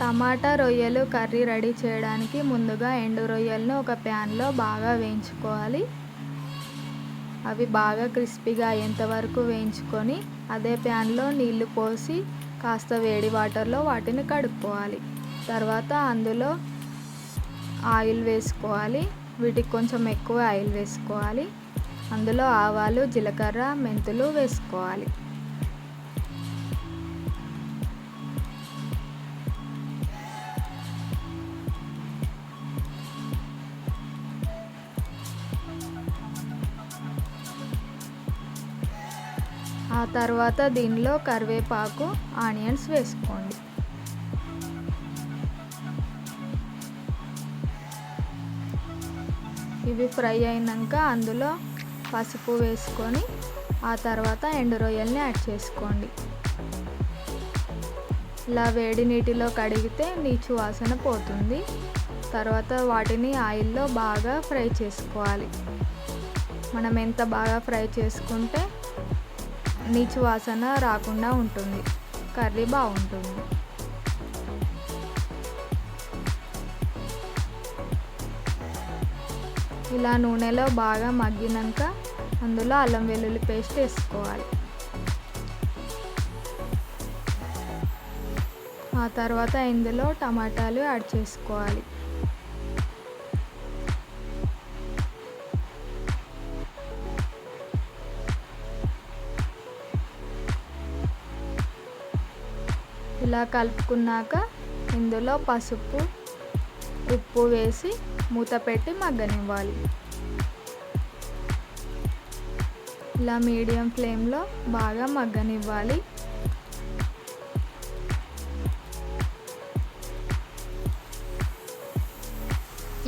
టమాటా రొయ్యలు curry ready చేయడానికి ముందుగా ఎండు రొయ్యలను ఒక ప్యాన్లో బాగా వేయించుకోవాలి. అవి బాగా క్రిస్పీగా అయ్యేంత వరకు వేయించుకొని అదే ప్యాన్లో నీళ్లు పోసి కాస్త వేడి వాటర్లో వాటిని కడుక్కోవాలి. తర్వాత అందులో ఆయిల్ వేసుకోవాలి. వీటికి కొంచెం ఎక్కువ ఆయిల్ వేసుకోవాలి. అందులో ఆవాలు, జీలకర్ర, మెంతులు వేసుకోవాలి. ఆ తర్వాత దీనిలో కరివేపాకు, ఆనియన్స్ వేసుకోండి. ఇవి ఫ్రై అయినాక అందులో పసుపు వేసుకొని ఆ తర్వాత ఎండు రొయ్యల్ని యాడ్ చేసుకోండి. ఇలా వేడి నీటిలో కడిగితే నీచు వాసన పోతుంది. తర్వాత వాటిని ఆయిల్లో బాగా ఫ్రై చేసుకోవాలి. మనం ఎంత బాగా ఫ్రై చేసుకుంటే నీచు వాసన రాకుండా ఉంటుంది, కర్రీ బాగుంటుంది. ఇలా నూనెలో బాగా మగ్గినాక అందులో అల్లం వెల్లుల్లి పేస్ట్ వేసుకోవాలి. ఆ తర్వాత ఇందులో టమాటాలు యాడ్ చేసుకోవాలి. ఇలా కలుపుకున్నాక ఇందులో పసుపు, ఉప్పు వేసి మూత పెట్టి మగ్గనివ్వాలి. ఇలా మీడియం ఫ్లేమ్లో బాగా మగ్గనివ్వాలి.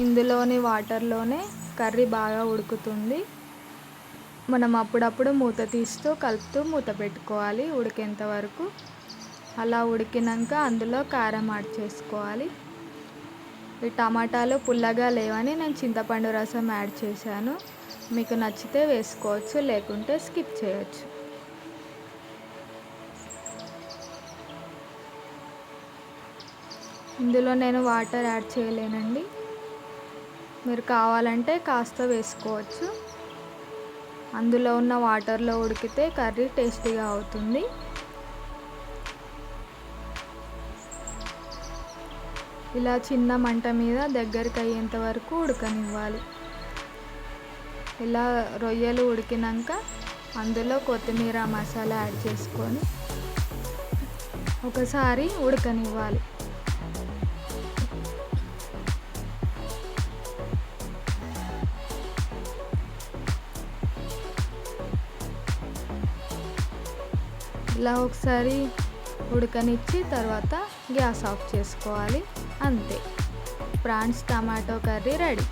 ఇందులోని వాటర్లోనే కర్రీ బాగా ఉడుకుతుంది. మనం అప్పుడప్పుడు మూత తీస్తూ కలుపుతూ మూత పెట్టుకోవాలి ఉడికేంత వరకు. అలా ఉడికినాక అందులో కారం యాడ్ చేసుకోవాలి. ఈ టమాటాలు పుల్లగా లేవని నేను చింతపండు రసం యాడ్ చేశాను. మీకు నచ్చితే వేసుకోవచ్చు, లేకుంటే స్కిప్ చేయొచ్చు. ఇందులో నేను వాటర్ యాడ్ చేయలేనండి, మీరు కావాలంటే కాస్త వేసుకోవచ్చు. అందులో ఉన్న వాటర్లో ఉడికితే కర్రీ టేస్టీగా అవుతుంది. ఇలా చిన్న మంట మీద దగ్గరికి అయ్యేంత వరకు ఉడకనివ్వాలి. ఇలా రొయ్యలు ఉడికినాక అందులో కొత్తిమీర, మసాలా యాడ్ చేసుకొని ఒకసారి ఉడకనివ్వాలి. ఇలా ఒకసారి ఉడకనిచ్చి తర్వాత గ్యాస్ ఆఫ్ చేసుకోవాలి. అంతే, ప్రాన్స్ టమాటో కర్రీ రెడీ.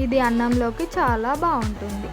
ఇది అన్నంలోకి చాలా బాగుంటుంది.